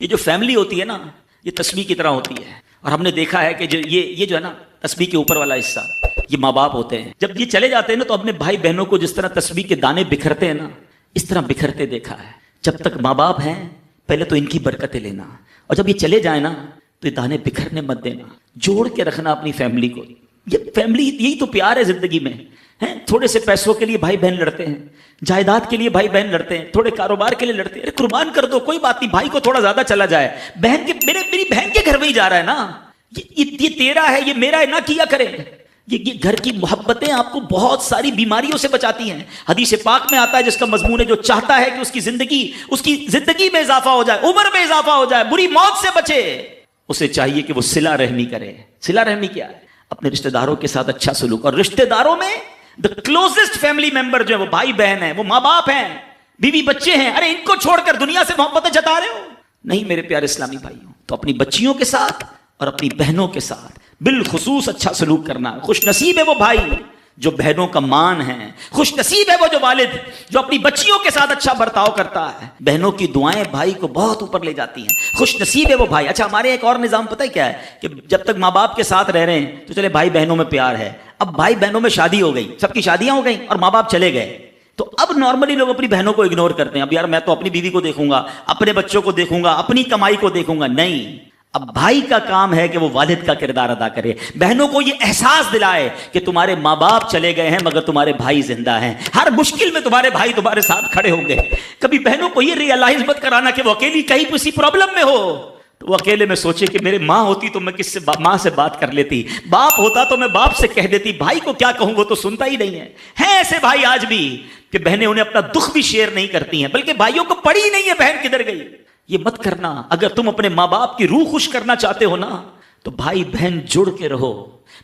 یہ جو فیملی ہوتی ہے نا، یہ تسبیح کی طرح ہوتی ہے. اور ہم نے دیکھا ہے کہ یہ جو ہے نا تسبیح کے اوپر والا حصہ، یہ ماں باپ ہوتے ہیں. جب یہ چلے جاتے ہیں نا تو اپنے بھائی بہنوں کو جس طرح تسبیح کے دانے بکھرتے ہیں نا، اس طرح بکھرتے دیکھا ہے. جب تک ماں باپ ہیں پہلے تو ان کی برکتیں لینا، اور جب یہ چلے جائیں نا تو یہ دانے بکھرنے مت دینا. جوڑ کے رکھنا اپنی فیملی کو. یہ فیملی، یہی تو پیار ہے زندگی میں. تھوڑے سے پیسوں کے لیے بھائی بہن لڑتے ہیں، جائیداد کے لیے بھائی بہن لڑتے ہیں، تھوڑے کاروبار کے لیے لڑتے ہیں. ارے قربان کر دو، کوئی بات نہیں، بھائی کو تھوڑا زیادہ چلا جائے، بہن کے میری بہن کے گھر میں ہی جا رہا ہے نا، یہ تیرا ہے، یہ میرا ہے، نہ کیا کرے. یہ گھر کی محبتیں آپ کو بہت ساری بیماریوں سے بچاتی ہیں. حدیث پاک میں آتا ہے جس کا مضمون ہے جو چاہتا ہے کہ اس کی زندگی میں اضافہ ہو جائے، عمر میں اضافہ ہو جائے، بری موت سے بچے، اسے چاہیے کہ وہ صلہ رحمی کرے. صلہ رحمی کیا ہے؟ اپنے رشتہ داروں کے ساتھ اچھا سلوک. اور رشتہ داروں میں the closest family member جو ہے وہ بھائی بہن ہیں، وہ ماں باپ ہیں، بیوی بچے ہیں. ارے ان کو چھوڑ کر دنیا سے محبتیں جتا رہے ہو؟ نہیں میرے پیارے اسلامی بھائیوں. تو اپنی بچیوں کے ساتھ اور اپنی بہنوں کے ساتھ بالخصوص اچھا سلوک کرنا. خوش نصیب ہے وہ بھائی جو بہنوں کا مان ہے، خوش نصیب ہے وہ جو والد جو اپنی بچیوں کے ساتھ اچھا برتاؤ کرتا ہے. بہنوں کی دعائیں بھائی کو بہت اوپر لے جاتی ہیں. خوش نصیب ہے وہ بھائی. اچھا ہمارے ایک اور نظام پتہ ہے کیا ہے کہ جب تک ماں باپ کے ساتھ رہ رہے ہیں تو چلے بھائی بہنوں میں پیار ہے. اب بھائی بہنوں میں شادی ہو گئی، سب کی شادیاں ہو گئیں اور ماں باپ چلے گئے، تو اب نارملی لوگ اپنی بہنوں کو اگنور کرتے ہیں. اب یار میں تو اپنی بیوی کو دیکھوں گا، اپنے بچوں کو دیکھوں گا، اپنی کمائی کو دیکھوں گا. نہیں، اب بھائی کا کام ہے کہ وہ والد کا کردار ادا کرے. بہنوں کو یہ احساس دلائے کہ تمہارے ماں باپ چلے گئے ہیں مگر تمہارے بھائی زندہ ہیں، ہر مشکل میں تمہارے بھائی تمہارے ساتھ کھڑے ہوں گے. کبھی بہنوں کو یہ ریئلائز مت کرانا کہ وہ اکیلی کہیں کسی پرابلم میں ہو تو وہ اکیلے میں سوچے کہ میرے ماں ہوتی تو میں کس سے ماں سے بات کر لیتی، باپ ہوتا تو میں باپ سے کہہ دیتی، بھائی کو کیا کہوں وہ تو سنتا ہی نہیں ہے. ہیں ایسے بھائی آج بھی کہ بہنیں انہیں اپنا دکھ بھی شیئر نہیں کرتی ہیں، بلکہ بھائیوں کو پڑی ہی نہیں ہے بہن کدھر گئی. یہ مت کرنا. اگر تم اپنے ماں باپ کی روح خوش کرنا چاہتے ہو نا تو بھائی بہن جڑ کے رہو،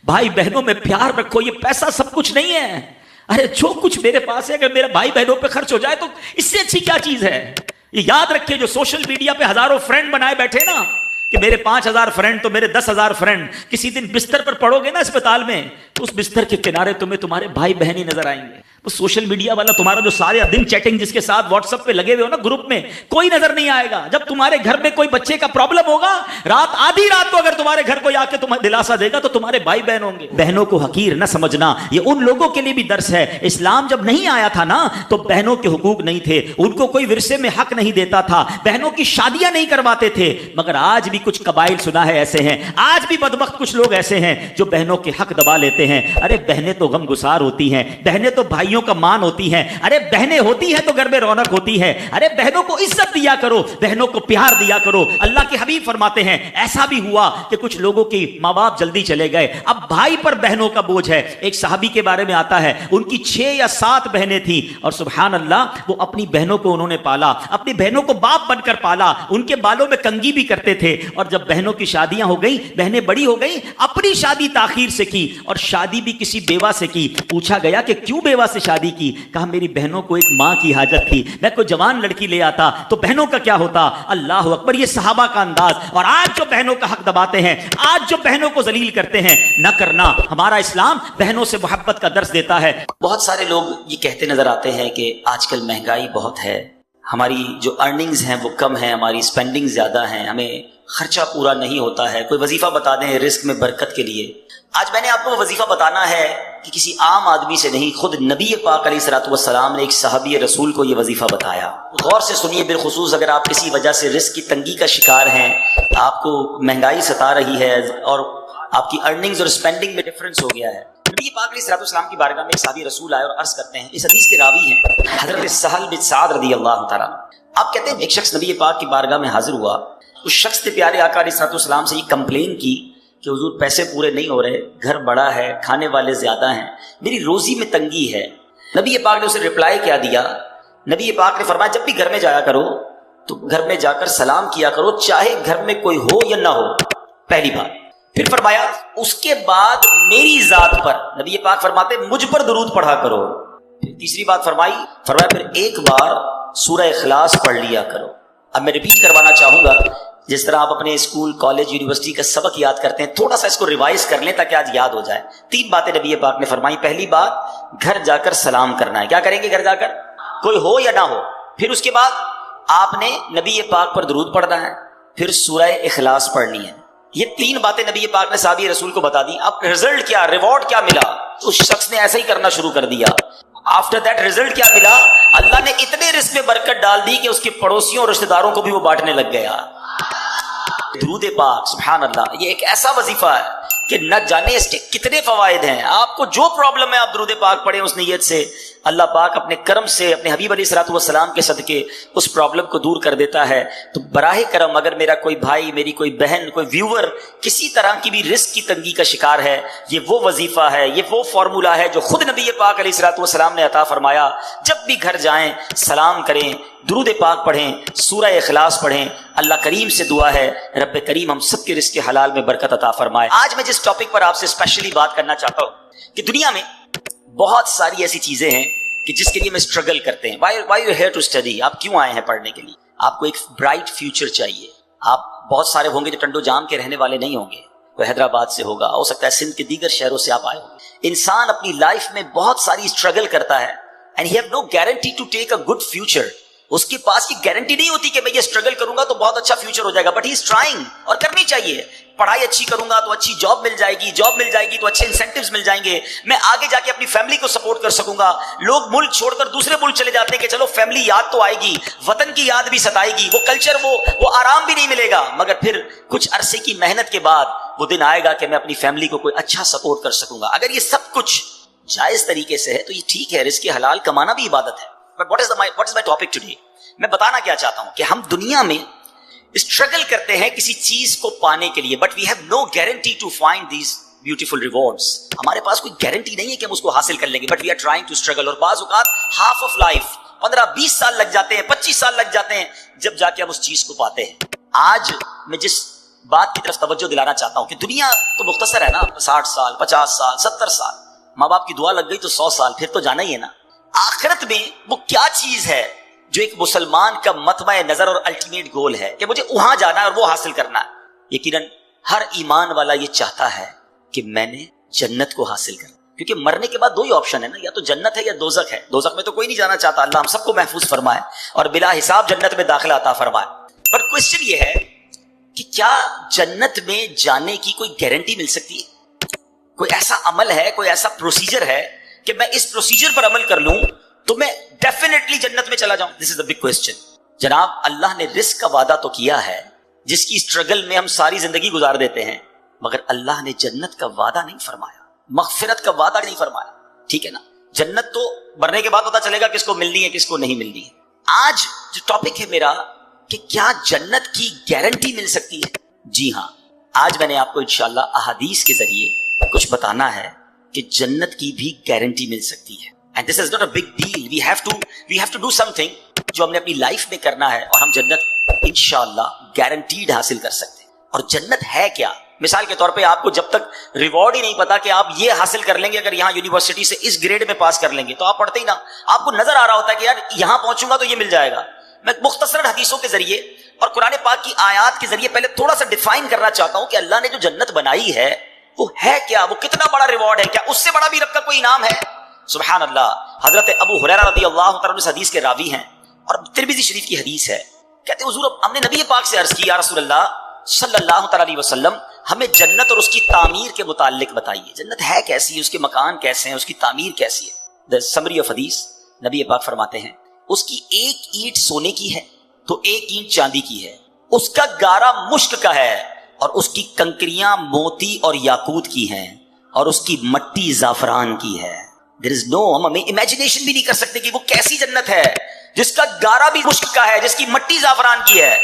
بھائی بہنوں میں پیار رکھو. یہ پیسہ سب کچھ نہیں ہے. ارے جو کچھ میرے پاس ہے اگر میرے بھائی بہنوں پہ خرچ ہو جائے تو اس سے اچھی کیا چیز ہے. یہ یاد رکھیے جو سوشل میڈیا پہ ہزاروں فرینڈ بنائے بیٹھے نا کہ میرے 5000 فرینڈ تو میرے 10,000 فرینڈ، کسی دن بستر پر پڑو گے نا اسپتال میں تو اس بستر کے کنارے تمہیں تمہارے بھائی بہن ہی نظر آئیں گے. وہ سوشل میڈیا والا تمہارا جو سارے دن چیٹنگ جس کے ساتھ واٹس ایپ پہ لگے ہوئے ہو نا گروپ میں، کوئی نظر نہیں آئے گا. جب تمہارے گھر میں کوئی بچے کا پرابلم ہوگا، رات آدھی رات کو اگر تمہارے گھر کوئی آ کے تمہیں دلاسا دے گا تو تمہارے بھائی بہن ہوں گے. بہنوں کو حقیر نہ سمجھنا. یہ ان لوگوں کے لیے بھی درس ہے. اسلام جب نہیں آیا تھا نا تو بہنوں کے حقوق نہیں تھے، ان کو کوئی ورثے میں حق نہیں دیتا تھا، بہنوں کی شادیاں نہیں کرواتے تھے. مگر آج بھی کچھ قبائل سنا ہے ایسے ہیں، آج بھی بدبخت کچھ لوگ ایسے ہیں جو بہنوں کے حق دبا لیتے ہیں. ارے بہنیں تو غم گسار ہوتی ہیں، بہنیں تو بھائیوں کا مان ہوتی ہیں. ارے بہنیں ہوتی ہیں تو گھر میں رونق ہوتی ہے. ارے بہنوں کو عزت دیا کرو، بہنوں کو پیار دیا کرو. اللہ کے حبیب فرماتے ہیں ایسا بھی ہوا کہ کچھ لوگوں کی ماں باپ جلدی چلے گئے، اب بھائی پر بہنوں کا بوجھ ہے. ایک صحابی کے بارے میں آتا ہے ان کی 6 یا 7 بہنیں تھیں اور سبحان اللہ وہ اپنی بہنوں کو انہوں نے پالا، اپنی بہنوں کو باپ بن کر پالا. ان کے بالوں میں کنگھی بھی کرتے تھے. اور جب بہنوں کی شادیاں ہو گئی، بہنیں بڑی ہو گئی، اپنی شادی تاخیر سے کی اور شادی بھی کسی بیوہ سے کی. پوچھا گیا کہ کیوں بیوہ سے شادی کی؟ کہا میری بہنوں کو ایک ماں کی حاجت تھی، میں کوئی جوان لڑکی لے آتا تو بہنوں کا کیا ہوتا. اللہ اکبر. یہ صحابہ کا انداز. اور آج جو بہنوں کا حق دباتے ہیں، آج جو بہنوں کو ذلیل کرتے ہیں، نہ کرنا. ہمارا اسلام بہنوں سے محبت کا درس دیتا ہے. بہت سارے لوگ یہ کہتے نظر آتے ہیں کہ آج کل مہنگائی بہت ہے، ہماری جو ارننگز ہیں وہ کم ہیں، ہماری اسپینڈنگ زیادہ ہیں، ہمیں خرچہ پورا نہیں ہوتا ہے، کوئی وظیفہ بتا دیں رزق میں برکت کے لیے. آج میں نے آپ کو وظیفہ بتانا ہے کہ کسی عام آدمی سے نہیں، خود نبی پاک علیہ الصلوۃ والسلام نے ایک صحابی رسول کو یہ وظیفہ بتایا. غور سے سنیے. بالخصوص اگر آپ کسی وجہ سے رزق کی تنگی کا شکار ہیں، آپ کو مہنگائی ستا رہی ہے اور آپ کی ارننگز اور اسپینڈنگ میں ڈفرنس ہو گیا ہے. نبی پاک علیہ الصلوۃ والسلام کی بارگاہ میں ایک صحابی رسول آئے اور عرض کرتے ہیں. اس حدیث کے راوی ہیں حضرت سہل بن سعد رضی اللہ تعالیٰ. آپ کہتے ہیں ایک شخص نبی پاک کی بارگاہ میں حاضر ہوا. اس شخص نے پیارے آقا علیہ الصلوۃ والسلام سے یہ کمپلین کی کہ حضور پیسے پورے نہیں ہو رہے، گھر بڑا ہے، کھانے والے زیادہ ہیں، میری روزی میں تنگی ہے. نبی پاک نے اسے رپلائی کیا دیا؟ نبی پاک نے فرمایا جب بھی گھر میں جایا کرو تو گھر میں جا کر سلام کیا کرو، چاہے گھر میں کوئی ہو یا نہ ہو. پہلی بات. پھر فرمایا اس کے بعد میری ذات پر، نبی پاک فرماتے مجھ پر درود پڑھا کرو. پھر تیسری بات فرمایا پھر ایک بار سورہ اخلاص پڑھ لیا کرو. اب میں ریپیٹ کروانا چاہوں گا، جس طرح آپ اپنے اسکول کالج یونیورسٹی کا سبق یاد کرتے ہیں، تھوڑا سا اس کو ریوائز کر لیں تاکہ آج یاد ہو جائے. 3 باتیں نبی پاک نے فرمائی. پہلی بات گھر جا کر سلام کرنا ہے. کیا کریں گے گھر جا کر؟ کوئی ہو یا نہ ہو. پھر اس کے بعد آپ نے نبی پاک پر درود پڑھنا ہے. پھر سورہ اخلاص پڑھنی ہے. یہ 3 باتیں نبی پاک نے صحابی رسول کو بتا دی. اب رزلٹ کیا، ریوارڈ کیا ملا؟ اس شخص نے ایسا ہی کرنا شروع کر دیا. آفٹر دیٹ رزلٹ کیا ملا؟ اللہ نے اتنے رزق میں برکت ڈال دی کہ اس کے پڑوسیوں اور رشتہ داروں کو بھی وہ بانٹنے لگ گیا. درود پاک سبحان اللہ یہ ایک ایسا وظیفہ ہے کہ نہ جانے اس کے کتنے فوائد ہیں. آپ کو جو پرابلم ہے آپ درود پاک پڑھیں اس نیت سے، اللہ پاک اپنے کرم سے اپنے حبیب علیہ الصلوۃ والسلام کے صدقے اس پرابلم کو دور کر دیتا ہے. تو براہ کرم اگر میرا کوئی بھائی، میری کوئی بہن، کوئی ویور کسی طرح کی بھی رزق کی تنگی کا شکار ہے، یہ وہ وظیفہ ہے، یہ وہ فارمولا ہے جو خود نبی پاک علیہ الصلوۃ والسلام نے عطا فرمایا. جب بھی گھر جائیں سلام کریں، درود پاک پڑھیں، سورہ اخلاص پڑھیں. اللہ کریم سے دعا ہے رب کریم ہم سب کے رزق حلال میں برکت عطا فرمائے. آج میں جس ٹاپک پر آپ سے اسپیشلی بات کرنا چاہتا ہوں کہ دنیا میں بہت ساری ایسی چیزیں ہیں کہ جس کے لیے ہم اسٹرگل کرتے ہیں. Why you here to study? آپ کیوں آئے ہیں پڑھنے کے لیے؟ آپ کو ایک برائٹ فیوچر چاہیے. آپ بہت سارے ہوں گے جو ٹنڈو جام کے رہنے والے نہیں ہوں گے، کوئی حیدرآباد سے ہوگا، ہو سکتا ہے سندھ کے دیگر شہروں سے آپ آئے ہوں گے. انسان اپنی لائف میں بہت ساری اسٹرگل کرتا ہے and he have no guarantee to take a good future. اس کے پاس یہ گارنٹی نہیں ہوتی کہ میں یہ اسٹرگل کروں گا تو بہت اچھا فیوچر ہو جائے گا، بٹ ہی از ٹرائنگ. اور کرنی چاہیے. پڑھائی اچھی کروں گا تو اچھی جاب مل جائے گی، جاب مل جائے گی تو اچھے انسینٹیوز مل جائیں گے، میں آگے جا کے اپنی فیملی کو سپورٹ کر سکوں گا. لوگ ملک چھوڑ کر دوسرے ملک چلے جاتے ہیں کہ چلو فیملی یاد تو آئے گی، وطن کی یاد بھی ستائے گی، وہ کلچر وہ آرام بھی نہیں ملے گا، مگر پھر کچھ عرصے کی محنت کے بعد وہ دن آئے گا کہ میں اپنی فیملی کو کوئی اچھا سپورٹ کر سکوں گا. اگر یہ سب کچھ جائز طریقے سے ہے تو یہ ٹھیک ہے، رزق حلال کمانا بھی عبادت ہے. But what is my topic today? میں بتانا کیا چاہتا ہوں کہ ہم دنیا میں اسٹرگل کرتے ہیں کسی چیز کو پانے کے لیے، but we have no guarantee to find these beautiful rewards. ہمارے پاس کوئی گارنٹی نہیں ہے کہ ہم اس کو حاصل کر لیں گے، but we are trying to struggle. اور بعض اوقات ہاف آف لائف 15-20 سال لگ جاتے ہیں، 25 سال لگ جاتے ہیں جب جا کے ہم اس چیز کو پاتے ہیں. آج میں جس بات کی طرف توجہ دلانا چاہتا ہوں کہ دنیا تو مختصر ہے نا، 60 سال 50 سال 70 سال، ماں باپ کی دعا لگ گئی تو 100 سال، پھر تو جانا ہی ہے نا. آخرت میں وہ کیا چیز ہے جو ایک مسلمان کا مطمع نظر اور الٹیمیٹ گول ہے کہ مجھے وہاں جانا ہے اور وہ حاصل کرنا ہے؟ یقیناً ہر ایمان والا یہ چاہتا ہے کہ میں نے جنت کو حاصل کرنا، کیونکہ مرنے کے بعد 2 ہی آپشن ہے نا، یا تو جنت ہے یا دوزخ ہے. دوزخ میں تو کوئی نہیں جانا چاہتا، اللہ ہم سب کو محفوظ فرمائے اور بلا حساب جنت میں داخلہ عطا فرمائے. بٹ کوشچن یہ ہے کہ کیا جنت میں جانے کی کوئی گارنٹی مل سکتی ہے؟ کوئی ایسا عمل ہے، کوئی ایسا پروسیجر ہے کہ میں اس پروسیجر پر عمل کر لوں تو میں ڈیفینیٹلی جنت میں چلا جاؤں؟ دس از دا بگ کوسچن. جناب اللہ نے رزق کا وعدہ تو کیا ہے جس کی اسٹرگل میں ہم ساری زندگی گزار دیتے ہیں، مگر اللہ نے جنت کا وعدہ نہیں فرمایا، مغفرت کا وعدہ نہیں فرمایا. ٹھیک ہے نا، جنت تو مرنے کے بعد پتا چلے گا کس کو ملنی ہے کس کو نہیں ملنی ہے. آج جو ٹاپک ہے میرا کہ کیا جنت کی گارنٹی مل سکتی ہے؟ جی ہاں، آج میں نے آپ کو انشاءاللہ احادیث کے ذریعے کچھ بتانا ہے کہ جنت کی بھی گارنٹی مل سکتی ہے. And this is not a big deal. We have to do something جو ہم نے اپنی لائف میں کرنا ہے اور ہم جنت انشاءاللہ گارنٹیڈ حاصل کر سکتے ہیں. اور جنت ہے کیا؟ مثال کے طور پہ آپ کو جب تک ریوارڈ ہی نہیں پتا کہ آپ یہ حاصل کر لیں گے اگر یہاں یونیورسٹی سے اس گریڈ میں پاس کر لیں گے، تو آپ پڑھتے ہی نہ. آپ کو نظر آ رہا ہوتا ہے کہ یار یہاں پہنچوں گا تو یہ مل جائے گا. میں مختصر حدیثوں کے ذریعے اور قرآن پاک کی آیات کے ذریعے پہلے تھوڑا سا ڈیفائن کرنا چاہتا ہوں کہ اللہ نے جو جنت بنائی ہے وہ ہے کیا، وہ کتنا بڑا ریوارڈ ہے، کیا اس سے بڑا بھی رب کا کوئی انعام ہے؟ سبحان اللہ. حضرت ابو ہریرہ رضی اللہ تعالیٰ اس حدیث کے راوی ہیں اور ترمذی شریف کی حدیث ہے. کہتے ہیں حضور ہم نے نبی پاک سے عرض کی یا رسول اللہ صلی اللہ تعالیٰ علیہ وسلم ہمیں جنت اور اس کی تعمیر کے متعلق بتائیے. جنت ہے کیسی، اس کے مکان کیسے ہیں، اس کی تعمیر کیسی ہے؟ دا سمری آف حدیث، نبی پاک فرماتے ہیں اس کی 1 اینٹ سونے کی ہے تو 1 اینٹ چاندی کی ہے، اس کا گارا مشک کا ہے اور اس کی کنکریاں موتی اور یاقوت کی ہیں اور اس کی مٹی زعفران کی ہے. There is no، ہم امیجنیشن بھی نہیں کر سکتے کہ وہ کیسی جنت ہے جس کا گارا بھی مشک کا ہے، جس کی مٹی زعفران کی ہے.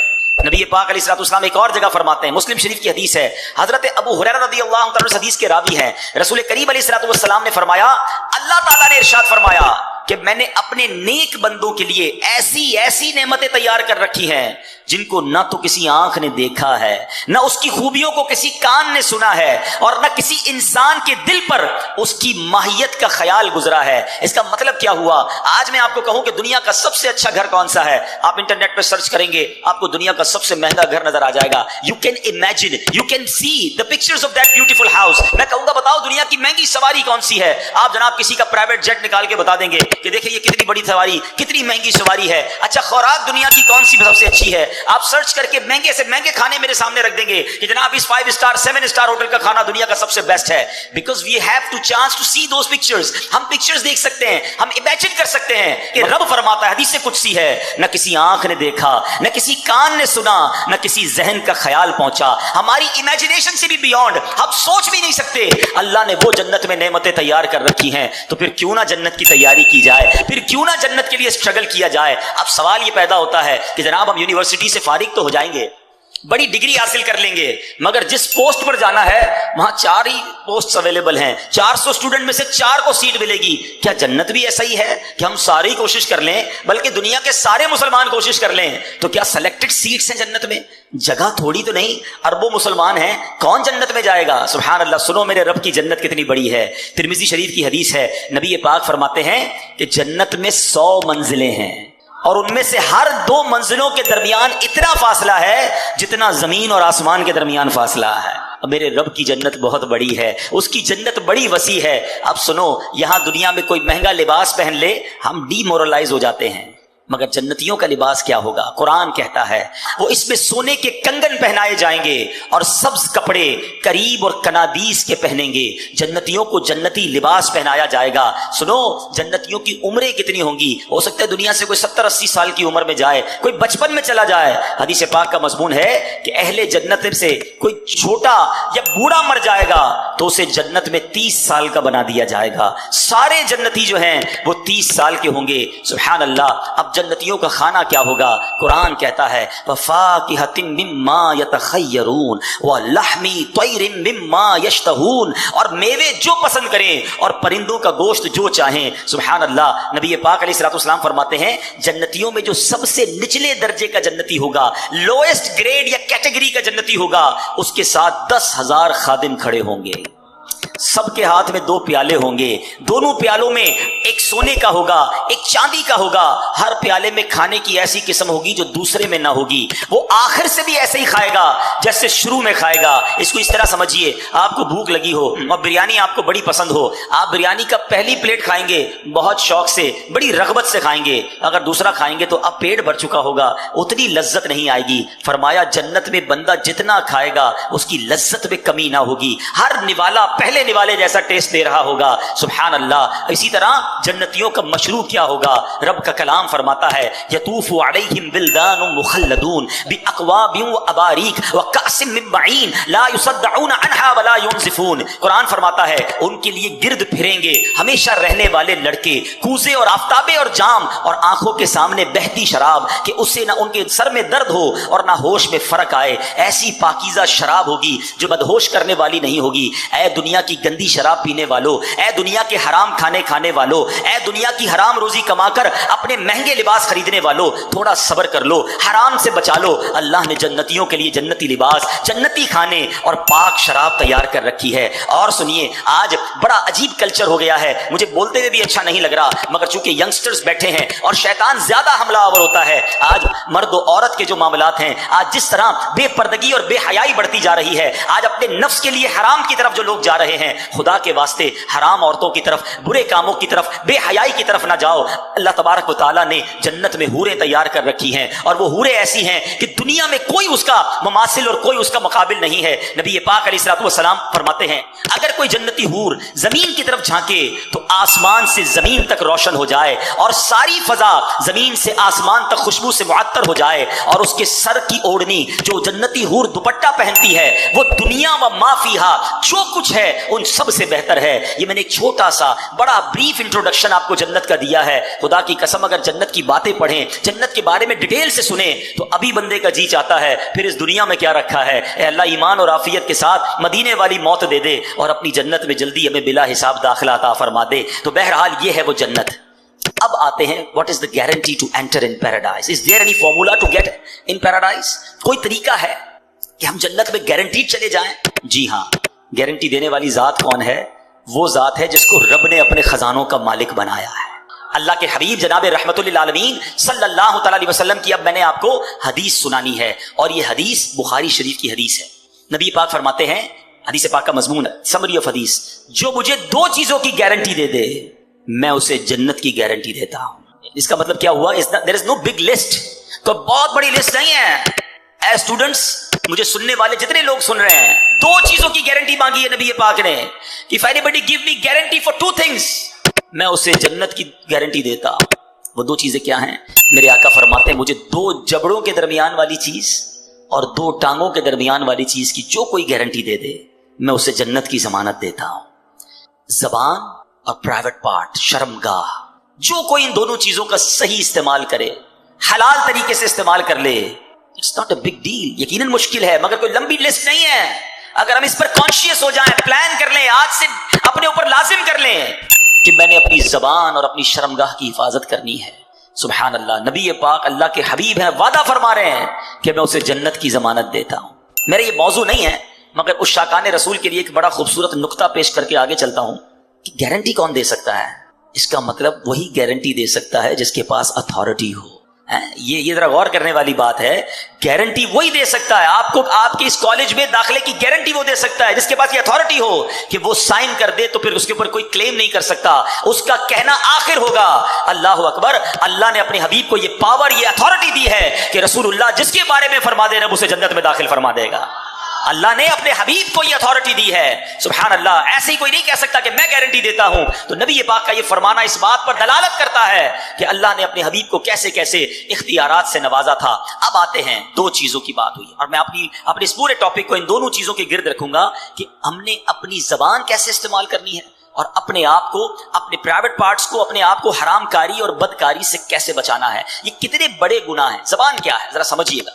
نبی پاک علیہ الصلوۃ والسلام ایک اور جگہ فرماتے ہیں، مسلم شریف کی حدیث ہے، حضرت ابو ہریرہ رضی اللہ تعالیٰ حدیث کے راوی ہیں، رسول کریم علیہ الصلوۃ والسلام نے فرمایا اللہ تعالیٰ نے ارشاد فرمایا کہ میں نے اپنے نیک بندوں کے لیے ایسی نعمتیں تیار کر رکھی ہیں جن کو نہ تو کسی آنکھ نے دیکھا ہے، نہ اس کی خوبیوں کو کسی کان نے سنا ہے، اور نہ کسی انسان کے دل پر اس کی ماہیت کا خیال گزرا ہے. اس کا مطلب کیا ہوا؟ آج میں آپ کو کہوں کہ دنیا کا سب سے اچھا گھر کون سا ہے، آپ انٹرنیٹ پہ سرچ کریں گے آپ کو دنیا کا سب سے مہنگا گھر نظر آ جائے گا. You can imagine, you can see the pictures of that beautiful house. میں کہوں گا بتاؤ دنیا کی مہنگی سواری کون سی ہے، آپ جناب کسی کا پرائیویٹ جیٹ نکال کے بتا دیں گے کہ دیکھیں یہ کتنی بڑی سواری, کتنی مہنگی سواری ہے, اچھا خوراک دنیا کی کون سی سب سے اچھی ہے, آپ سرچ کر کے مہنگے سے مہنگے کھانے میرے سامنے رکھ دیں گے کہ جناب اس 5 اسٹار 7 اسٹار ہوٹل کا کھانا دنیا کا سب سے بیسٹ ہے. Because we have to chance to see those pictures, ہم پکچرز دیکھ سکتے ہیں, ہم امیجن کر سکتے ہیں کہ رب فرماتا ہے, حدیث قدسی ہے, نہ کسی آنکھ نے دیکھا, نہ کسی کان نے سنا, نہ کسی ذہن کا خیال پہنچا, ہماری امیجنیشن سے بھی بیونڈ, ہم سوچ بھی نہیں سکتے. اللہ نے وہ جنت میں نعمتیں تیار کر رکھی ہیں, تو پھر کیوں نہ جنت کی تیاری کی جائے, پھر کیوں نہ جنت کے لیے اسٹرگل کیا جائے. اب سوال یہ پیدا ہوتا ہے کہ جناب ہم یونیورسٹی سے فارغ تو ہو جائیں گے, بڑی ڈگری حاصل کر لیں گے, مگر جس پوسٹ پر جانا ہے وہاں 4 ہی پوسٹ اویلیبل ہیں, 400 اسٹوڈنٹ میں سے 4 کو سیٹ ملے گی. کیا جنت بھی ایسا ہی ہے کہ ہم سارے ہی کوشش کر لیں, بلکہ دنیا کے سارے مسلمان کوشش کر لیں, تو کیا سلیکٹڈ سیٹس ہیں جنت میں؟ جگہ تھوڑی تو نہیں, اربوں مسلمان ہیں, کون جنت میں جائے گا؟ سبحان اللہ. سنو میرے رب کی جنت کتنی بڑی ہے. ترمذی شریف کی حدیث ہے, نبی پاک فرماتے ہیں کہ جنت میں 100 منزلیں ہیں, اور ان میں سے ہر 2 منزلوں کے درمیان اتنا فاصلہ ہے جتنا زمین اور آسمان کے درمیان فاصلہ ہے. میرے رب کی جنت بہت بڑی ہے, اس کی جنت بڑی وسیع ہے. اب سنو, یہاں دنیا میں کوئی مہنگا لباس پہن لے ہم ڈی مورلائز ہو جاتے ہیں, مگر جنتیوں کا لباس کیا ہوگا؟ قرآن کہتا ہے وہ اس میں سونے کے کنگن پہنائے جائیں گے اور سبز کپڑے قریب اور کنادیس کے پہنیں گے. جنتیوں کو جنتی لباس پہنایا جائے گا. سنو, جنتیوں کی عمریں کتنی ہوں گی؟ ہو سکتا ہے دنیا سے کوئی 70-80 سال کی عمر میں جائے, کوئی بچپن میں چلا جائے. حدیث پاک کا مضمون ہے کہ اہل جنت سے کوئی چھوٹا یا بوڑھا مر جائے گا تو اسے جنت میں 30 سال کا بنا دیا جائے گا. سارے جنتی جو ہیں وہ 30 سال کے ہوں گے. سبحان اللہ. اب جنتیوں کا کھانا کیا ہوگا؟ قرآن کہتا ہے وَفَاكِهَةٍ مِّمَّا يَتَخَيَّرُونَ وَلَحْمِ طَيْرٍ مِّمَّا يَشْتَهُونَ, اور میوے جو پسند کریں اور پرندوں کا گوشت جو چاہیں. سبحان اللہ. نبی پاک علیہ الصلوۃ والسلام فرماتے ہیں جنتیوں میں جو سب سے نچلے درجے کا جنتی ہوگا, لوئسٹ گریڈ یا کیٹیگری کا جنتی ہوگا, اس کے ساتھ 10,000 خادم کھڑے ہوں گے. سب کے ہاتھ میں 2 پیالے ہوں گے, دونوں پیالوں میں ایک سونے کا ہوگا, ایک چاندی کا ہوگا. ہر پیالے میں کھانے کی ایسی قسم ہوگی جو دوسرے میں نہ ہوگی. وہ آخر سے بھی ایسے ہی کھائے گا جیسے شروع میں کھائے گا. اس کو اس طرح سمجھیے, آپ کو بھوک لگی ہو اور بریانی آپ کو بڑی پسند ہو, آپ بریانی کا پہلی پلیٹ کھائیں گے, بہت شوق سے بڑی رغبت سے کھائیں گے. اگر دوسرا کھائیں گے تو اب پیٹ بھر چکا ہوگا, اتنی لذت نہیں آئے گی. فرمایا جنت میں بندہ جتنا کھائے گا اس کی لذت میں کمی نہ ہوگی, ہر نوالا پہلے نوالے جیسا ٹیسٹ دے رہا ہوگا. سبحان اللہ. اسی طرح جنتیوں کا مشروب کیا ہوگا؟ رب کا کلام فرماتا ہے یطوف علیہم ولدان مخلدون باکواب واباریک وکأس من معین لا یصدعون عنہا ولا ینزفون. قرآن فرماتا ہے ان کے لیے گرد پھریں گے ہمیشہ رہنے والے لڑکے, کوزے اور آفتابے اور جام, اور آنکھوں کے سامنے بہتی شراب کہ اس سے نہ ان کے سر میں درد ہو اور نہ ہوش میں فرق آئے. ایسی پاکیزہ شراب ہوگی جو بدہوش کرنے والی نہیں ہوگی. اے دنیا کی گندی شراب پینے والو, اے دنیا کے حرام کھانے والو, اے دنیا کی حرام روزی کما کر اپنے مہنگے لباس خریدنے والو, تھوڑا صبر کر لو, حرام سے بچا لو. اللہ نے جنتیوں کے لیے جنتی لباس, جنتی کھانے اور پاک شراب تیار کر رکھی ہے. اور سنیے, آج بڑا عجیب کلچر ہو گیا ہے, مجھے بولتے ہوئے بھی اچھا نہیں لگ رہا, مگر چونکہ ینگسٹرز بیٹھے ہیں اور شیطان زیادہ حملہ آور ہوتا ہے. آج مرد و عورت کے جو معاملات ہیں, آج جس طرح بے پردگی اور بے حیائی بڑھتی جا رہی ہے, آج اپنے نفس کے لیے حرام کی طرف جو لوگ جا رہے ہیں, خدا کے واسطے حرام عورتوں کی طرف, برے کاموں کی طرف, بے حیائی کی طرف نہ جاؤ. اللہ تبارک و تعالیٰ نے جنت میں حوریں تیار کر رکھی ہیں, اور وہ حوریں ایسی ہیں کہ دنیا میں کوئی اس کا مماثل اور کوئی اس کا مقابل نہیں ہے. نبی پاک علیہ الصلوۃ والسلام فرماتے ہیں اگر کوئی جنتی حور زمین کی طرف جھانکے تو آسمان سے زمین تک روشن ہو جائے, اور ساری فضا زمین سے آسمان تک خوشبو سے معطر ہو جائے, اور اس کے سر کی اوڑھنی جو جنتی حور دوپٹہ پہنتی ہے وہ دنیا و ما فیہا جو کچھ ہے ان سب سے بہتر ہے. یہ میں نے ایک چھوٹا سا بڑا بریف انٹروڈکشن آپ کو جنت کا دیا ہے. خدا کی قسم اگر جنت کی باتیں پڑھیں, جنت کے بارے میں ڈیٹیل سے سنیں, تو ابھی بندے کا جی چاہتا ہے پھر اس دنیا میں کیا رکھا ہے. اے اللہ ایمان اور عافیت کے ساتھ مدینے والی موت دے دے اور اپنی جنت میں جلدی ہمیں بلا حساب داخلہ عطا فرما دے. تو بہرحال یہ ہے وہ جنت. اب آتے ہیں what is the guarantee to enter in paradise? Is there any formula to get in paradise? کوئی طریقہ ہے کہ ہم جنت میں گارنٹیڈ چلے جائیں؟ جی ہاں, گارنٹی دینے والی ذات کون ہے؟ وہ ذات ہے جس کو رب نے اپنے خزانوں کا مالک بنایا ہے. اللہ کے حبیب جناب رحمت للعالمین صلی اللہ تعالی علیہ وسلم کی اب میں نے آپ کو حدیث سنانی ہے, اور یہ حدیث بخاری شریف کی حدیث ہے. نبی پاک فرماتے ہیں, حدیث پاک کا مضمون سمری آف حدیث, جو مجھے 2 چیزوں کی گارنٹی دے دے میں اسے جنت کی گارنٹی دیتا ہوں. اس کا مطلب کیا ہوا؟ there is no big list. تو بہت بڑی لسٹ نہیں ہے. اے اسٹوڈنٹس، مجھے سننے والے جتنے لوگ سن رہے ہیں، دو چیزوں کی گارنٹی مانگی ہے نبی پاک نے. if anybody give me guarantee for 2 things، میں اسے جنت کی گارنٹی دیتا. وہ 2 چیزیں کیا ہیں؟ میرے آقا فرماتے ہیں مجھے 2 جبڑوں کے درمیان والی چیز اور 2 ٹانگوں کے درمیان والی چیز کی جو کوئی گارنٹی دے دے، میں اسے جنت کی ضمانت دیتا ہوں. زبان اور پرائیویٹ پارٹ، شرمگاہ، جو کوئی ان دونوں چیزوں کا صحیح استعمال کرے، حلال طریقے سے استعمال کر لے، it's not a big deal. یقیناً مشکل ہے مگر کوئی لمبی لسٹ نہیں ہے. اگر ہم اس پر کانشیس ہو جائیں، پلان کر لیں، آج سے اپنے اوپر لازم کر لیں کہ میں نے اپنی زبان اور اپنی شرمگاہ کی حفاظت کرنی ہے. سبحان اللہ. نبی پاک اللہ کے حبیب ہیں، وعدہ فرما رہے ہیں کہ میں اسے جنت کی ضمانت دیتا ہوں. میرا یہ موضوع نہیں ہے مگر اس شاکان رسول کے لیے ایک بڑا خوبصورت نقطہ پیش کر کے آگے چلتا ہوں کہ گارنٹی کون دے سکتا ہے؟ اس کا مطلب وہی گارنٹی دے سکتا ہے جس کے پاس اتھارٹی ہو. یہ ذرا غور کرنے والی بات ہے. گارنٹی وہی دے سکتا ہے آپ کو. آپ کے اس کالج میں داخلے کی گارنٹی وہ دے سکتا ہے جس کے پاس یہ اتھارٹی ہو کہ وہ سائن کر دے تو پھر اس کے اوپر کوئی کلیم نہیں کر سکتا. اس کا کہنا آخر ہوگا. اللہ اکبر. اللہ نے اپنے حبیب کو یہ پاور، یہ اتھارٹی دی ہے کہ رسول اللہ جس کے بارے میں فرما دے رب اسے جنت میں داخل فرما دے گا. اللہ نے اپنے حبیب کو یہ اتھارٹی دی ہے. سبحان اللہ. ایسے ہی کوئی نہیں کہہ سکتا کہ میں گارنٹی دیتا ہوں. تو نبی پاک کا یہ فرمانا اس بات پر دلالت کرتا ہے کہ اللہ نے اپنے حبیب کو کیسے کیسے اختیارات سے نوازا تھا. اب آتے ہیں 2 چیزوں کی بات ہوئی اور میں اپنے اس پورے ٹاپک کو ان دونوں چیزوں کے گرد رکھوں گا کہ ہم نے اپنی زبان کیسے استعمال کرنی ہے اور اپنے آپ کو، اپنے پرائیویٹ پارٹس کو، اپنے آپ کو حرام کاری اور بدکاری سے کیسے بچانا ہے. یہ کتنے بڑے گناہ ہیں. زبان کیا ہے ذرا سمجھیے گا.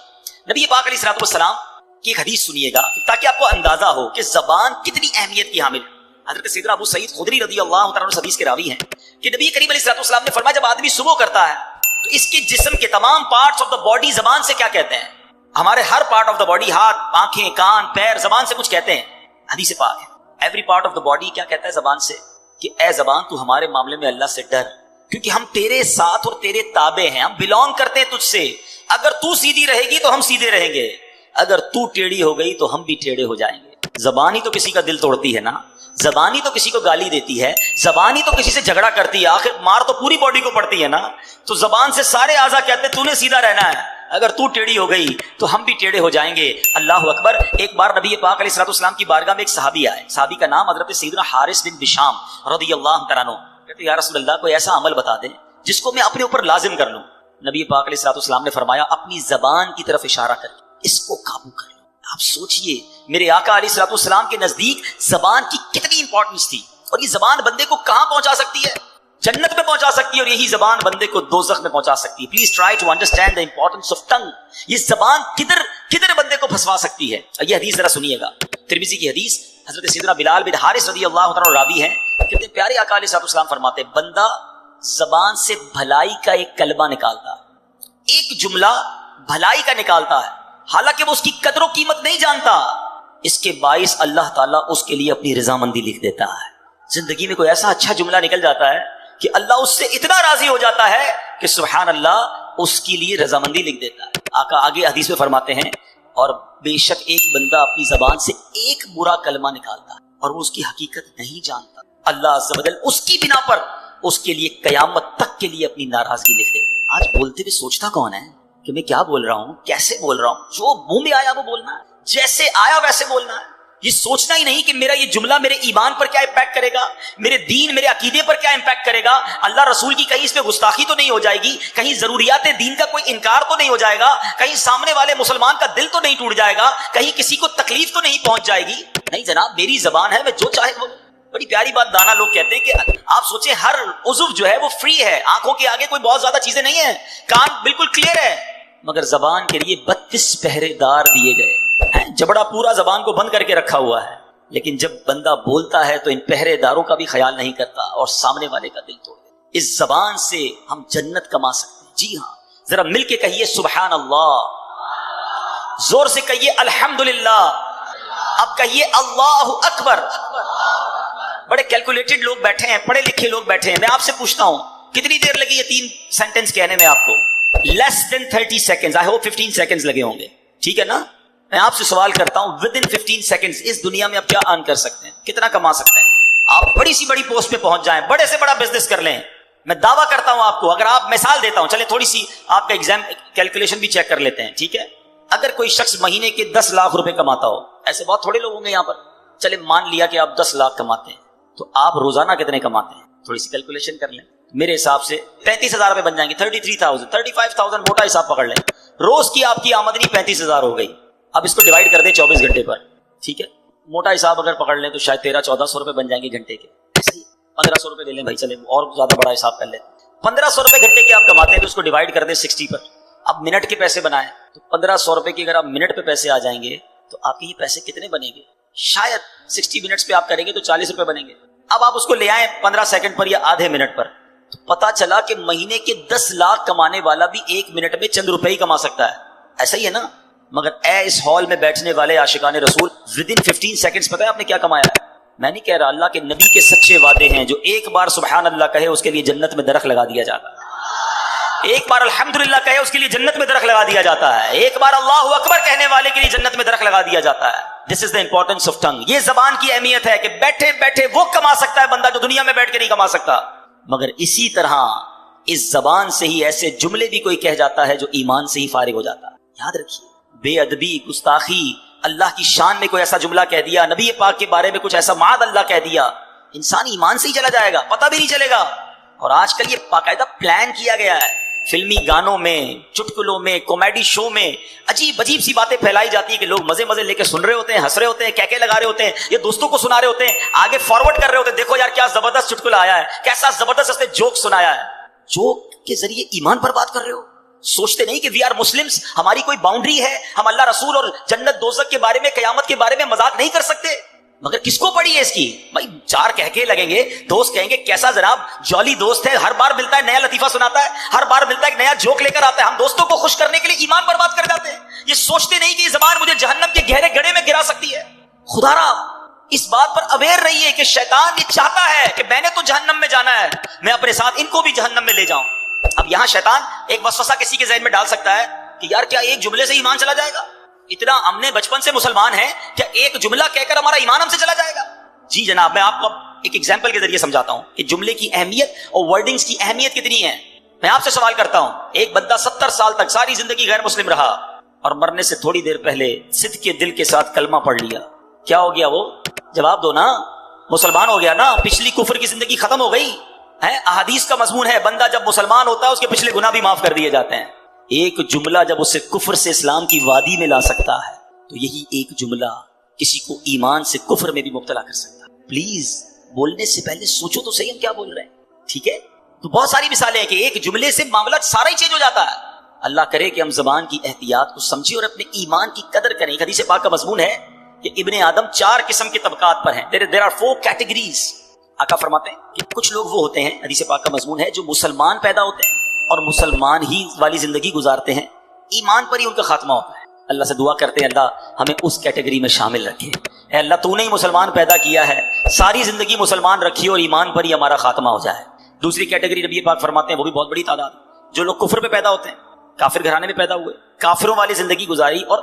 نبی پاک علیہ الصلوۃ والسلام کی ایک حدیث سنیے گا تاکہ آپ کو اندازہ ہو کہ زبان کتنی اہمیت کی حامل. حضرت سیدنا ابو سعید خدری رضی اللہ تعالیٰ عنہ حدیث کے راوی ہیں کہ نبی کریم علیہ الصلوۃ والسلام نے فرمایا جب آدمی صبح کرتا ہے تو اس کے جسم کے تمام پارٹس آف دا باڈی زبان سے کیا کہتے ہیں؟ ہمارے ہر پارٹ آف دا باڈی، ہاتھ، آنکھیں، کان، پیر، زبان سے کچھ کہتے ہیں. حدیث پاک ہے every part of the body کیا کہتا ہے زبان سے کہ اے زبان تو ہمارے معاملے میں اللہ سے ڈر، کیونکہ ہم تیرے ساتھ اور تیرے تابع ہیں، ہم بلونگ کرتے ہیں تجھ سے. اگر تو سیدھی رہے گی تو ہم سیدھے رہیں گے، اگر تو ٹیڑھی ہو گئی تو ہم بھی ٹیڑھے ہو جائیں گے. زبان ہی تو کسی کا دل توڑتی ہے نا. زبان ہی تو کسی کو گالی دیتی ہے. زبان ہی تو کسی سے جھگڑا کرتی ہے. آخر مار تو پوری باڈی کو پڑتی ہے نا. تو زبان سے سارے اعضاء کہتے ہیں تو نے سیدھا رہنا ہے، اگر تو ٹیڑھی ہو گئی تو ہم بھی ٹیڑھے ہو جائیں گے. اللہ اکبر. ایک بار نبی پاک علیہ الصلوۃ والسلام کی بارگاہ میں ایک صحابی آئے. صحابی کا نام حضرت سیدنا حارث بن بشام رضی اللہ تعالیٰ عنہ. کہتے یا رسول اللہ کوئی ایسا عمل بتا دیں جس کو میں اپنے اوپر لازم کر لوں. نبی پاک علیہ الصلوۃ والسلام نے فرمایا اپنی زبان کی طرف اشارہ کر اس کو قابو کر لو. آپ سوچئے میرے آقا علیہ الصلوۃ والسلام کے نزدیک زبان کی کتنی امپورٹنس تھی. اور یہ زبان بندے کو کہاں پہنچا سکتی ہے؟ جنت میں پہنچا سکتی ہے، اور یہی زبان بندے کو دوزخ میں پہنچا سکتی ہے. Please try to understand the importance of tongue. یہ زبان کدھر بندے کو پھنسوا سکتی ہے. یہ حدیث ذرا سنیے گا. ترمذی کی حدیث. حضرت سیدنا بلال بن حارث رضی اللہ عنہ راوی ہیں. کتنے پیارے آقا علیہ الصلوۃ والسلام فرماتے ہیں بندہ زبان سے بھلائی کا ایک کلمہ نکالتا ہے، ایک جملہ بھلائی کا نکالتا ہے، حالانکہ وہ اس کی قدر و قیمت نہیں جانتا، اس کے باعث اللہ تعالیٰ اس کے لیے اپنی رضامندی لکھ دیتا ہے. زندگی میں کوئی ایسا اچھا جملہ نکل جاتا ہے کہ اللہ اس سے اتنا راضی ہو جاتا ہے کہ سبحان اللہ اس کے لیے رضامندی لکھ دیتا ہے. آقا آگے حدیث میں فرماتے ہیں اور بے شک ایک بندہ اپنی زبان سے ایک برا کلمہ نکالتا ہے اور وہ اس کی حقیقت نہیں جانتا، اللہ عز و جل اس کی بنا پر اس کے لیے قیامت تک کے لیے اپنی ناراضگی لکھ دے. آج بولتے ہوئے سوچتا کون ہے کہ میں کیا بول رہا ہوں، کیسے بول رہا ہوں؟ جو منہ میں آیا وہ بولنا ہے، جیسے آیا ویسے بولنا ہے. یہ سوچنا ہی نہیں کہ میرا یہ جملہ میرے ایمان پر کیا امپیکٹ کرے گا، میرے دین، میرے عقیدے پر کیا امپیکٹ کرے گا، اللہ رسول کی کہیں اس پہ گستاخی تو نہیں ہو جائے گی، کہیں ضروریات دین کا کوئی انکار تو نہیں ہو جائے گا، کہیں سامنے والے مسلمان کا دل تو نہیں ٹوٹ جائے گا، کہیں کسی کو تکلیف تو نہیں پہنچ جائے گی. نہیں جناب، میری زبان ہے، میں جو چاہے بولوں. بڑی پیاری بات دانا لوگ کہتے ہیں کہ آپ سوچیں ہر عضو جو ہے وہ فری ہے، آنکھوں کے آگے کوئی بہت زیادہ چیزیں نہیں ہیں، کان بالکل کلیئر ہے، مگر زبان کے لیے 32 پہرے دار دیے گئے ہیں. جبڑا پورا زبان کو بند کر کے رکھا ہوا ہے، لیکن جب بندہ بولتا ہے تو ان پہرے داروں کا بھی خیال نہیں کرتا اور سامنے والے کا دل توڑ دیتا. اس زبان سے ہم جنت کما سکتے ہیں. جی ہاں، ذرا مل کے کہیے سبحان اللہ، زور سے کہیے الحمدللہ، اب کہیے اللہ اکبر. بڑے کیلکولیٹڈ لوگ بیٹھے ہیں، پڑھے لکھے لوگ بیٹھے ہیں. میں آپ سے پوچھتا ہوں کتنی دیر لگی یہ 3 سینٹنس کہنے میں آپ کو؟ لیس دین 30 سیکنڈز. آئی ہوپ 15 سیکنڈز لگے ہوں گے. ٹھیک ہے نا؟ میں آپ سے سوال کرتا ہوں ود ان 15 سیکنڈز اس دنیا میں آپ کیا ارن کر سکتے ہیں، کتنا کما سکتے ہیں؟ آپ بڑی سی بڑی پوسٹ پہ پہنچ جائیں, بڑے سے بڑا بزنس کر لیں, میں دعویٰ کرتا ہوں آپ کو, اگر آپ مثال دیتا ہوں, چلیں تھوڑی سی آپ کا ایگزام کیلکولیشن بھی چیک کر لیتے ہیں, ٹھیک ہے. اگر کوئی شخص مہینے کے 10 لاکھ روپے کماتا ہو, ایسے بہت تھوڑے لوگ ہوں گے یہاں پر, چلے مان لیا کہ آپ 10 لاکھ کماتے ہیں, تو آپ روزانہ کتنے کماتے ہیں؟ تھوڑی سی کیلکولیشن کر لیں. میرے حساب سے 33,000 روپے بن جائیں گے, 33,000 35,000 موٹا حساب پکڑ لیں. روز کی آپ کی آمدنی 35,000 ہو گئی. اب اس کو ڈیوائڈ کر دیں 24 گھنٹے پر, ٹھیک ہے. موٹا حساب اگر پکڑ لیں تو شاید 1300-1400 روپے بن جائیں گے گھنٹے کے. 1500 روپے لے لیں بھائی, چلے اور زیادہ بڑا حساب کر لیں. 1500 روپے گھنٹے کے آپ کماتے ہیں تو اس کو ڈیوائڈ کر دیں 60 پر. اب منٹ کے پیسے بنائیں تو 1500 روپے کی اگر آپ منٹ پہ پیسے آ جائیں گے تو آپ کے یہ پیسے کتنے بنیں گے؟ شاید 60 منٹس پہ آپ کریں گے تو 40 روپے بنیں گے. اب آپ اس کو لے آئیں 15 سیکنڈ پر یا آدھے منٹ پر, تو پتا چلا کہ مہینے کے 10 لاکھ کمانے والا بھی 1 منٹ میں چند روپے ہی کما سکتا ہے. ایسا ہی ہے نا؟ مگر اے اس ہال میں بیٹھنے والے عاشقان رسول, ود ان 15 سیکنڈز پتا ہے آپ نے کیا کمایا ہے؟ میں نہیں کہہ رہا, اللہ کے نبی کے سچے وعدے ہیں, جو ایک بار سبحان اللہ کہے اس کے لیے جنت میں درخت لگا دیا جاتا ہے, ایک بار الحمدللہ کہے اس کے لیے جنت میں درخت لگا دیا جاتا ہے, ایک بار اللہ اکبر کہنے والے کے لیے جنت میں درخت لگا دیا جاتا ہے. دس از دا امپورٹنس آف ٹنگ. یہ زبان کی اہمیت ہے کہ بیٹھے بیٹھے وہ کما سکتا ہے بندہ جو دنیا میں بیٹھ کے نہیں کما سکتا. مگر اسی طرح اس زبان سے ہی ایسے جملے بھی کوئی کہہ جاتا ہے جو ایمان سے ہی فارغ ہو جاتا ہے. یاد رکھیے, بے ادبی, گستاخی, اللہ کی شان میں کوئی ایسا جملہ کہہ دیا, نبی پاک کے بارے میں کچھ ایسا معاذ اللہ کہہ دیا, انسان ایمان سے ہی چلا جائے گا, پتہ بھی نہیں چلے گا. اور آج کل یہ باقاعدہ پلان کیا گیا ہے, فلمی گانوں میں, چٹکلوں میں, کامیڈی شو میں عجیب عجیب سی باتیں پھیلائی جاتی ہیں کہ لوگ مزے مزے لے کے سن رہے ہوتے ہیں, ہنس رہے ہوتے ہیں, کہکے لگا رہے ہوتے ہیں, یہ دوستوں کو سنا رہے ہوتے ہیں, آگے فارورڈ کر رہے ہوتے ہیں, دیکھو یار کیا زبردست چٹکلا آیا ہے, کیسا زبردست اس نے جوک سنایا ہے. جوک کے ذریعے ایمان پر بات کر رہے ہو. سوچتے نہیں کہ وی آر مسلمز, ہماری کوئی باؤنڈری ہے, ہم اللہ رسول اور جنت دوزخ کے بارے میں, قیامت کے بارے میں مذاق نہیں کر سکتے. مگر کس کو پڑی ہے اس کی؟ بھائی چار کہکے لگیں گے, دوست کہیں گے کیسا جناب جولی دوست ہے, ہر بار ملتا ہے نیا لطیفہ سناتا ہے, ہر بار ملتا ہے ایک نیا جوک لے کر آتا ہے. ہم دوستوں کو خوش کرنے کے لیے ایمان پر بات کر جاتے ہیں. یہ سوچتے نہیں کہ یہ زبان مجھے جہنم کے گہرے گڑھے میں گرا سکتی ہے. خدا را اس بات پر اویئر رہیے کہ شیطان یہ چاہتا ہے کہ میں نے تو جہنم میں جانا ہے, میں اپنے ساتھ ان کو بھی جہنم میں لے جاؤں. اب یہاں شیطان ایک وسوسہ کسی کے ذہن میں ڈال سکتا ہے کہ یار کیا ایک جملے سے ایمان چلا جائے گا؟ اتنا ہم نے بچپن سے مسلمان ہیں, کیا ایک جملہ کہہ کر ہمارا ایمان ہم سے چلا جائے گا؟ جی جناب, میں آپ کو ایک ایگزامپل کے ذریعے سمجھاتا ہوں کہ جملے کی اہمیت اور ورڈنگز کی اہمیت کتنی ہے. میں آپ سے سوال کرتا ہوں, ایک بندہ 70 سال تک ساری زندگی غیر مسلم رہا اور مرنے سے تھوڑی دیر پہلے صدق کے دل کے ساتھ کلمہ پڑھ لیا, کیا ہو گیا وہ؟ جواب دو نا, مسلمان ہو گیا نا, پچھلی کفر کی زندگی ختم ہو گئی ہے. احادیث کا مضمون ہے بندہ جب مسلمان ہوتا ہے اس کے پچھلے گناہ بھی معاف کر دیے جاتے ہیں. ایک جملہ جب اسے کفر سے اسلام کی وادی میں لا سکتا ہے تو یہی ایک جملہ کسی کو ایمان سے کفر میں بھی مبتلا کر سکتا ہے. پلیز بولنے سے پہلے سوچو تو صحیح ہم کیا بول رہے ہیں, ٹھیک ہے؟ تو بہت ساری مثالیں ہیں کہ ایک جملے سے معاملہ سارا ہی چینج ہو جاتا ہے. اللہ کرے کہ ہم زبان کی احتیاط کو سمجھیں اور اپنے ایمان کی قدر کریں. حدیث پاک کا مضمون ہے کہ ابن آدم 4 قسم کے طبقات پر ہیں. there are 4 categories. آقا فرماتے ہیں کہ کچھ لوگ وہ ہوتے ہیں, حدیث پاک کا مضمون ہے, جو مسلمان پیدا ہوتے ہیں اور مسلمان ہی والی زندگی گزارتے ہیں, ایمان پر ہی ان کا خاتمہ ہوتا ہے. اللہ سے دعا کرتے ہیں اللہ ہمیں اس کیٹیگری میں شامل رکھے. اے اللہ تو نے ہی مسلمان پیدا کیا ہے, ساری زندگی مسلمان رکھی اور ایمان پر ہی ہمارا خاتمہ ہو جائے. دوسری کیٹیگری نبی پاک فرماتے ہیں وہ بھی بہت بڑی تعداد, جو لوگ کفر پہ پیدا ہوتے ہیں, کافر گھرانے میں پیدا ہوئے, کافروں والی زندگی گزاری اور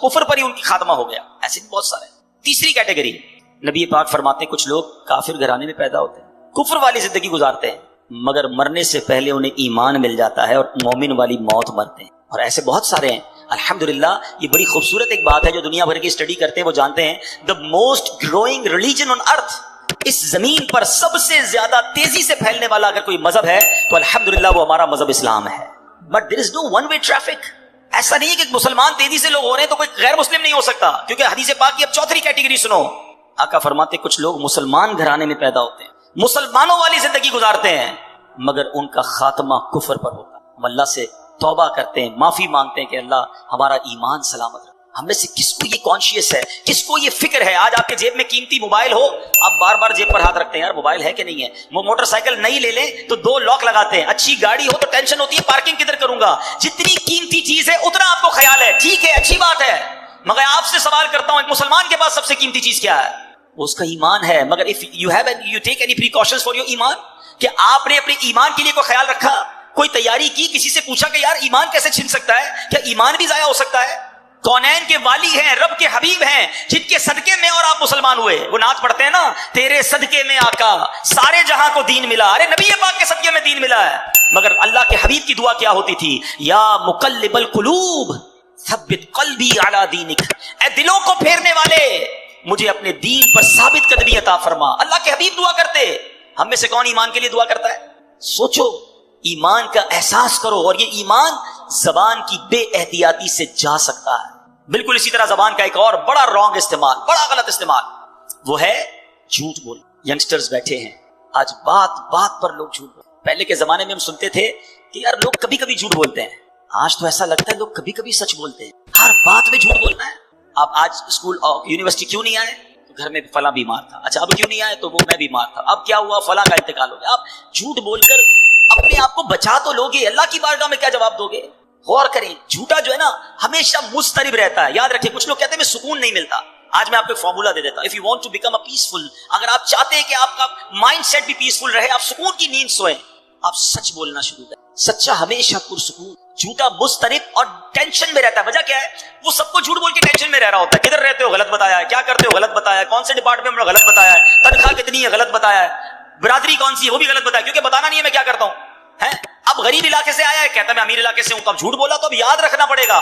کفر پر ہی ان کی خاتمہ ہو گیا. ایسے بھی بہت سارے. تیسری کیٹیگری نبی پاک فرماتے ہیں کچھ لوگ کافر گھرانے میں پیدا ہوتے ہیں, کفر والی زندگی گزارتے ہیں, مگر مرنے سے پہلے انہیں ایمان مل جاتا ہے اور مومن والی موت مرتے ہیں. اور ایسے بہت سارے ہیں. الحمدللہ یہ بڑی خوبصورت ایک بات ہے جو دنیا بھر کی اسٹڈی کرتے ہیں وہ جانتے ہیں, the most growing religion on earth, اس زمین پر سب سے زیادہ تیزی سے پھیلنے والا اگر کوئی مذہب ہے تو الحمدللہ وہ ہمارا مذہب اسلام ہے. But there is no one way traffic. ایسا نہیں ہے کہ مسلمان تیزی سے لوگ ہو رہے ہیں تو کوئی غیر مسلم نہیں ہو سکتا, کیونکہ حدیث پاک کی اب چوتھی کیٹیگری سنو. آقا فرماتے کچھ لوگ مسلمان گھرانے میں پیدا ہوتے ہیں, مسلمانوں والی زندگی گزارتے ہیں, مگر ان کا خاتمہ کفر پر ہوتا. ہم اللہ سے توبہ کرتے ہیں, معافی مانگتے ہیں کہ اللہ ہمارا ایمان سلامت رکھ. ہم میں سے کس کو یہ کانشیس ہے, کس کو یہ فکر ہے؟ آج آپ کے جیب میں قیمتی موبائل ہو, آپ بار بار جیب پر ہاتھ رکھتے ہیں, یار موبائل ہے کہ نہیں ہے. وہ موٹر سائیکل نہیں لے لیں تو 2 لاک لگاتے ہیں. اچھی گاڑی ہو تو ٹینشن ہوتی ہے پارکنگ کدھر کروں گا. جتنی قیمتی چیز ہے اتنا آپ کو خیال ہے, ٹھیک ہے اچھی بات ہے, مگر آپ سے سوال کرتا ہوں ایک مسلمان کے پاس سب سے قیمتی چیز کیا ہے؟ وہ اس کا ایمان ہے. مگر if you take any precautions for your ایمان, کہ آپ نے اپنے ایمان کے لیے کوئی خیال رکھا, کوئی تیاری کی, کسی سے پوچھا کہ یار ایمان کیسے چھن سکتا ہے, کیا ایمان بھی ضائع ہو سکتا ہے؟ کونین کے والی ہیں, رب کے حبیب ہیں, جن کے صدقے میں اور آپ مسلمان مسلمان ہوئے. وہ نعت پڑھتے ہیں نا, تیرے صدقے میں آقا سارے جہاں کو دین ملا. ارے نبی پاک کے صدقے میں دین ملا ہے. مگر اللہ کے حبیب کی دعا کیا ہوتی تھی؟ یا مقلب القلوب ثبت قلبی علی دینک, اے دلوں کو پھیرنے والے مجھے اپنے دین پر ثابت قدمی عطا فرما. اللہ کے حبیب دعا کرتے. ہم میں سے کون ایمان کے لیے دعا کرتا ہے؟ سوچو, ایمان کا احساس کرو. اور یہ ایمان زبان کی بے احتیاطی سے جا سکتا ہے. بالکل اسی طرح زبان کا ایک اور بڑا رانگ استعمال, بڑا غلط استعمال, وہ ہے جھوٹ بول. ینگسٹرز بیٹھے ہیں آج, بات بات پر لوگ جھوٹ بولتے. پہلے کے زمانے میں ہم سنتے تھے کہ یار لوگ کبھی کبھی جھوٹ بولتے ہیں. آج تو ایسا لگتا ہے لوگ کبھی کبھی سچ بولتے ہیں. ہر بات میں جھوٹ بولنا ہے. آپ آج اسکول یونیورسٹی کیوں نہیں آئے؟ گھر میں فلاں بیمار تھا. اچھا اب کیوں نہیں آئے؟ تو وہ میں بیمار تھا. اب کیا ہوا؟ فلاں کا انتقال ہو گیا. آپ جھوٹ بول کر اپنے آپ کو بچا تو لوگے, اللہ کی بارگاہ میں کیا جواب دو گے؟ غور کریں. جھوٹا جو ہے نا ہمیشہ مضطرب رہتا ہے. یاد رکھیں, کچھ لوگ کہتے ہیں میں سکون نہیں ملتا. آج میں آپ کو فارمولا دے دیتا ہوں. If you want to become a peaceful, اگر آپ چاہتے ہیں کہ آپ کا مائنڈ سیٹ بھی پیسفل رہے, آپ سکون کی نیند سوئیں, آپ سچ بولنا شروع کریں. سچا ہمیشہ پرسکون, جھوٹا مضطرب اور ٹینشن میں رہتا ہے. وجہ کیا ہے؟ وہ سب کو جھوٹ بول کے ٹینشن میں رہ رہا ہوتا ہے. کدھر رہتے ہو؟ غلط بتایا ہے. کیا کرتے ہو؟ غلط بتایا ہے. کون سے ڈپارٹمنٹ میں؟ غلط بتایا ہے. تنخواہ کتنی ہے؟ غلط بتایا ہے. برادری کون سی ہے؟ وہ بھی غلط بتایا, کیونکہ بتانا نہیں ہے میں کیا کرتا ہوں. اب غریب علاقے سے آیا ہے, کہتا میں امیر علاقے سے ہوں. اب جھوٹ بولا تو اب یاد رکھنا پڑے گا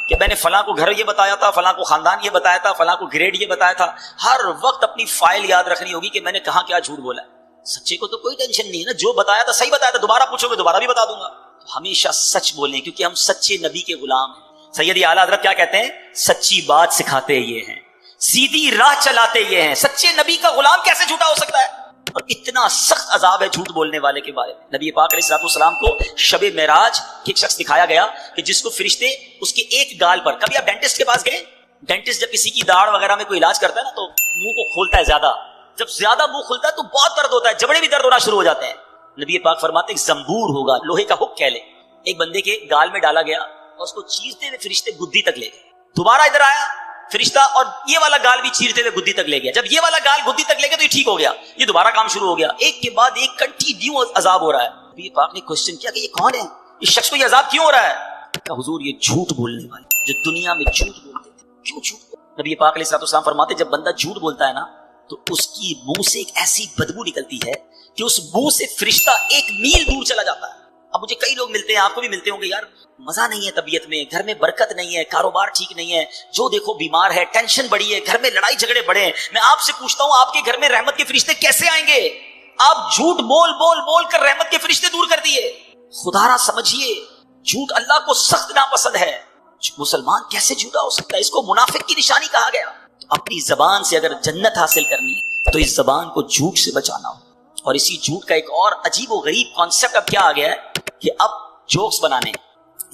کہ میں نے فلاں کو گھر یہ بتایا تھا, فلاں کو خاندان یہ بتایا تھا, فلاں کو گریڈ یہ بتایا تھا. ہر وقت اپنی فائل یاد رکھنی ہوگی کہ میں نے کہاں کیا جھوٹ بولا ہے. سچے کو تو کوئی ٹینشن نہیں ہے نا, جو بتایا تھا صحیح بتایا تھا, دوبارہ پوچھو گے دوبارہ بھی بتا دوں گا. ہمیشہ سچ بولیں, کیونکہ ہم سچے نبی کے غلام ہیں. سید اعلیٰ حضرت کیا کہتے ہیں؟ سچی بات سکھاتے یہ ہیں, سیدھی راہ چلاتے یہ ہیں. سچے نبی کا غلام کیسے جھوٹا ہو سکتا ہے؟ اور اتنا سخت عذاب ہے جھوٹ بولنے والے کے بارے میں. نبی پاک علیہ الصلوۃ والسلام کو شب معراج ایک شخص دکھایا گیا کہ جس کو فرشتے اس کے ایک گال پر, کبھی آپ ڈینٹسٹ کے پاس گئے؟ ڈینٹسٹ جب کسی کی داڑھ وغیرہ میں کوئی علاج کرتا ہے نا تو منہ کو کھولتا ہے زیادہ. جب زیادہ منہ کھلتا ہے تو بہت درد ہوتا ہے, جبڑے بھی درد ہونا شروع ہو جاتے ہیں. نبی پاک فرماتے ایک زنبور ہوگا, لوہے کا ہک کہہ لیں, ایک بندے کے گال میں ڈالا گیا اور اس کو چیرتے ہوئے فرشتے گدی تک لے گئے. دوبارہ ادھر آیا فرشتہ اور یہ والا گال بھی چیرتے ہوئے گدی تک لے گیا. جب یہ والا گال گدی تک لے گیا تو یہ ٹھیک ہو گیا. یہ دوبارہ کام شروع ہو گیا. ایک کے بعد ایک کنٹینیو عذاب ہو رہا ہے. نبی پاک نے کوسچن کیا کہ یہ کون ہے, اس شخص کو یہ عذاب کیوں ہو رہا ہے؟ کہ حضور یہ جھوٹ بولنے والے جو دنیا میں جھوٹ بولتے تھے. کیوں جھوٹ؟ نبی پاک علیہ الصلوۃ والسلام فرماتے جب بندہ جھوٹ بولتا ہے نا تو اس کی منہ سے ایک ایسی بدبو نکلتی ہے کہ اس منہ سے فرشتہ 1 میل دور چلا جاتا ہے. اب مجھے کئی لوگ ملتے ہیں, آپ کو بھی ملتے ہوں گے, یار مزہ نہیں ہے طبیعت میں, گھر میں برکت نہیں ہے, کاروبار ٹھیک نہیں ہے, جو دیکھو بیمار ہے, ٹینشن بڑی ہے, گھر میں لڑائی جھگڑے بڑے ہیں. میں آپ سے پوچھتا ہوں آپ کے گھر میں رحمت کے فرشتے کیسے آئیں گے؟ آپ جھوٹ بول بول بول کر رحمت کے فرشتے دور کر دیے. خدا را سمجھیے, جھوٹ اللہ کو سخت ناپسند ہے. مسلمان کیسے جھوٹا ہو سکتا ہے؟ اس کو منافق کی نشانی کہا گیا. تو اپنی زبان سے اگر جنت حاصل کرنی ہے تو اس زبان کو جھوٹ سے بچانا ہو. اور اسی جھوٹ کا ایک اور عجیب و غریب کانسیپٹ اب کیا آ گیا ہے کہ اب جوکس بنانے,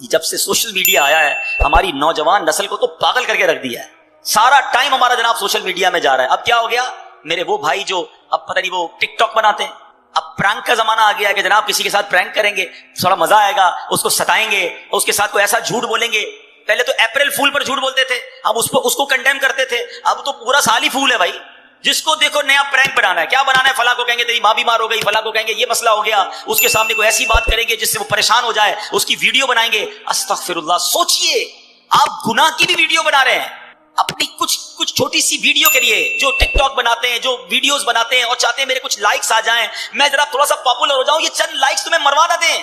جب سے سوشل میڈیا آیا ہے ہماری نوجوان نسل کو تو پاگل کر کے رکھ دیا ہے. سارا ٹائم ہمارا جناب سوشل میڈیا میں جا رہا ہے. اب کیا ہو گیا, میرے وہ بھائی جو اب پتہ نہیں وہ ٹک ٹاک بناتے ہیں, اب پرینک کا زمانہ آ گیا ہے کہ جناب کسی کے ساتھ پرینک کریں گے, تھوڑا مزہ آئے گا, اس کو ستائیں گے, اس کے ساتھ کوئی ایسا جھوٹ بولیں گے. پہلے تو اپریل فول پر جھوٹ بولتے تھے, اب اس کو کنڈیم کرتے تھے, اب تو پورا سال ہی فول ہے بھائی. جس کو دیکھو نیا پرینک بنانا ہے. کیا بنانا ہے؟ فلاں کو کہیں گے تیری ماں بیمار ہو گئی, فلاں کو کہیں گے یہ مسئلہ ہو گیا, اس کے سامنے کوئی ایسی بات کریں گے جس سے وہ پریشان ہو جائے, اس کی ویڈیو بنائیں گے. استغفر اللہ. سوچئے آپ گناہ کی بھی ویڈیو بنا رہے ہیں اپنی کچھ چھوٹی سی ویڈیو کے لیے. جو ٹک ٹاک بناتے ہیں, جو ویڈیوز بناتے ہیں اور چاہتے ہیں میرے کچھ لائکس آ جائیں, میں ذرا تھوڑا سا پاپولر ہو جاؤں, یہ چند لائکس تمہیں مروا نہ دیں.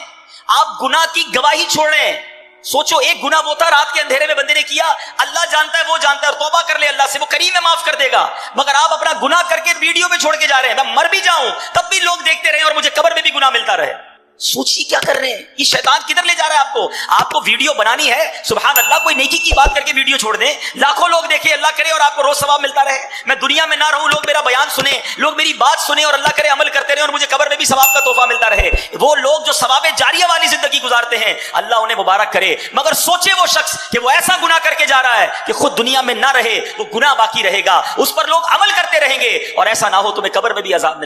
آپ گناہ کی گواہی چھوڑ رہے ہیں. سوچو ایک گناہ وہ تھا رات کے اندھیرے میں بندے نے کیا, اللہ جانتا ہے, وہ جانتا ہے, اور توبہ کر لے اللہ سے, وہ کریم ہے معاف کر دے گا. مگر آپ اپنا گناہ کر کے ویڈیو میں چھوڑ کے جا رہے ہیں. میں مر بھی جاؤں تب بھی لوگ دیکھتے رہے اور مجھے قبر میں بھی گناہ ملتا رہے. سوچیے کیا کر رہے ہیں, یہ شیطان کدھر لے جا رہا ہے آپ کو ویڈیو بنانی ہے, سبحان اللہ, کوئی نیکی کی بات کر کے ویڈیو چھوڑ دیں, لاکھوں لوگ دیکھیں, اللہ کرے اور آپ کو روز ثواب ملتا رہے. میں دنیا میں نہ رہوں, لوگ میرا بیان سنیں, لوگ میری بات سنیں اور اللہ کرے عمل کرتے رہے اور مجھے قبر میں بھی ثواب کا تحفہ ملتا رہے. وہ لوگ جو ثواب جاریہ والی زندگی گزارتے ہیں اللہ انہیں مبارک کرے. مگر سوچے وہ شخص کہ وہ ایسا گناہ کر کے جا رہا ہے کہ خود دنیا میں نہ رہے, وہ گناہ باقی رہے گا, اس پر لوگ عمل کرتے رہیں گے اور ایسا نہ ہو تمہیں قبر میں بھی عذاب